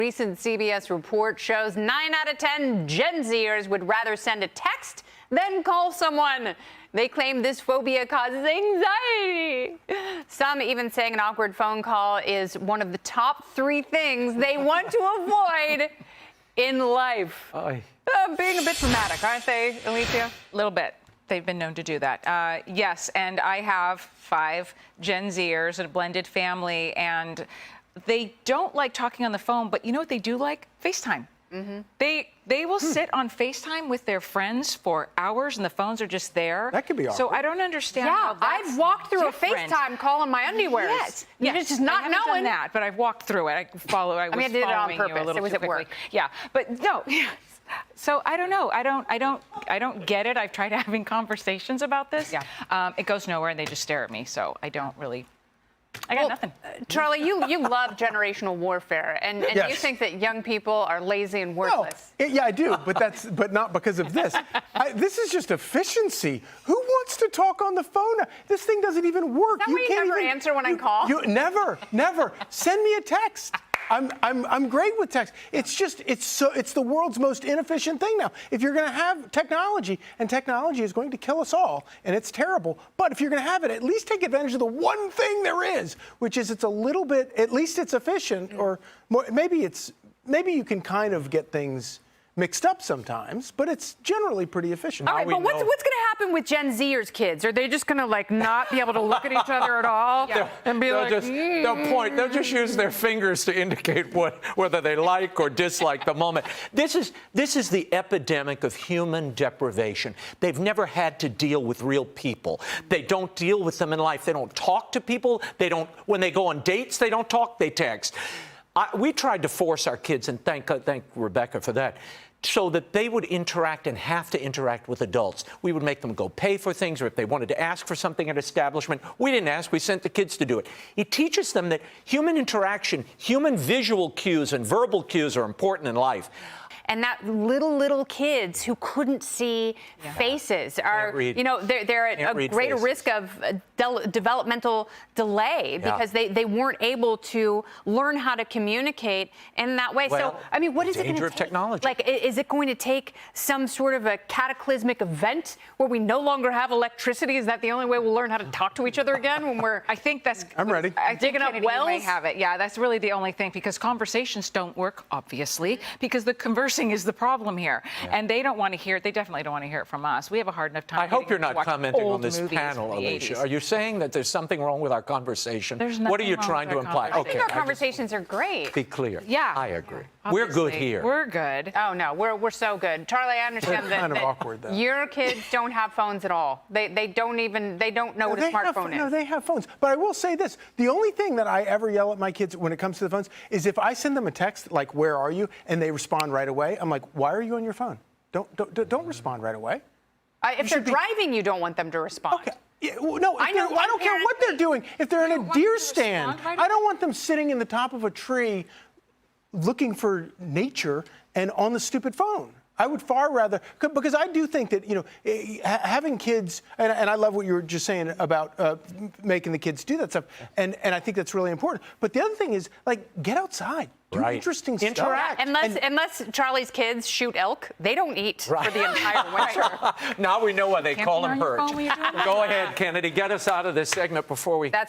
Recent CBS report shows 9 out of 10 Gen Zers would rather send a text than call someone. They claim this phobia causes anxiety. Some even saying an awkward phone call is one of the top 3 things they want to avoid in life. Being a bit dramatic, aren't they, Alicia? A little bit. They've been known to do that. Yes, and I have 5 Gen Zers, a blended family, and they don't like talking on the phone, but you know what they do like? FaceTime. Mm-hmm. They will sit on FaceTime with their friends for hours, and the phones are just there. That could be awkward. So I don't understand how that's I've walked through different. a FaceTime call in my underwear. Yes, You're just not I haven't knowing done that, but I've walked through it. I was I did it on following purpose. you a little It was too at work. quickly. Yeah, but no. So I don't know. I don't get it. I've tried having conversations about this. Yeah. It goes nowhere, and they just stare at me. So I don't really. I got nothing. Charlie, you love generational warfare, and Yes. you think that young people are lazy and worthless. Yeah, I do, but not because of this. This is just efficiency. Who wants to talk on the phone? This thing doesn't even work. Is that why you never answer when I call? Never. Send me a text. I'm great with text. It's the world's most inefficient thing now. If you're going to have technology, and technology is going to kill us all, and it's terrible, but if you're going to have it, at least take advantage of the one thing there is, which is it's a little bit, at least it's efficient, or more, maybe you can kind of get things mixed up sometimes, but it's generally pretty efficient. All right, but what's going to happen with Gen Zers kids? Are they just going to like not be able to look at each other at all and be like, they'll just use their fingers to indicate whether they like or dislike the moment. This is the epidemic of human deprivation. They've never had to deal with real people. They don't deal with them in life. They don't talk to people. When they go on dates, they don't talk, they text. We tried to force our kids, and thank Rebecca for that, so that they would interact and have to interact with adults. We would make them go pay for things, or if they wanted to ask for something at an establishment, we didn't ask, we sent the kids to do it. It teaches them that human interaction, human visual cues and verbal cues are important in life. and that little kids who couldn't see faces are, they're at a greater risk of developmental delay because they weren't able to learn how to communicate in that way. Well, so, I mean, what is it going to danger take? of technology. Like, is it going to take some sort of a cataclysmic event where we no longer have electricity? Is that the only way we'll learn how to talk to each other again when we're? I think that's. I'm ready. Digging up wells? May have it. Yeah, that's really the only thing, because conversations don't work, obviously, because the conversing is the problem here, and they don't want to hear it. They definitely don't want to hear it from us. We have a hard enough time. I hope you're not commenting on this movies panel, from the Alicia. 80s. Are you saying that there's something wrong with our conversation? There's What are nothing you wrong trying with to our imply? I think our conversations are great. Be clear. Yeah. I agree. Obviously, We're good here. We're good. Oh no, we're so good, Charlie. I understand They're kind that of awkward, though. your kids don't have phones at all. They don't know what a smartphone is. No, they have phones. But I will say this: the only thing that I ever yell at my kids when it comes to the phones is if I send them a text like "Where are you?" and they respond right away. I'm like, "Why are you on your phone? Don't respond right away." If they're driving, you don't want them to respond. Okay. Yeah, well, no, I know I don't care what they're doing. If they're in a deer stand, right I don't want them sitting in the top of a tree looking for nature and on the stupid phone. I would far rather, because I do think that, having kids, and I love what you were just saying about making the kids do that stuff, and I think that's really important. But the other thing is, like, get outside. Do interesting stuff. Interact. Unless Charlie's kids shoot elk, they don't eat for the entire winter. Now we know why they Can't call be them on your perch. phone when you're doing Go ahead, Kennedy. Get us out of this segment before we.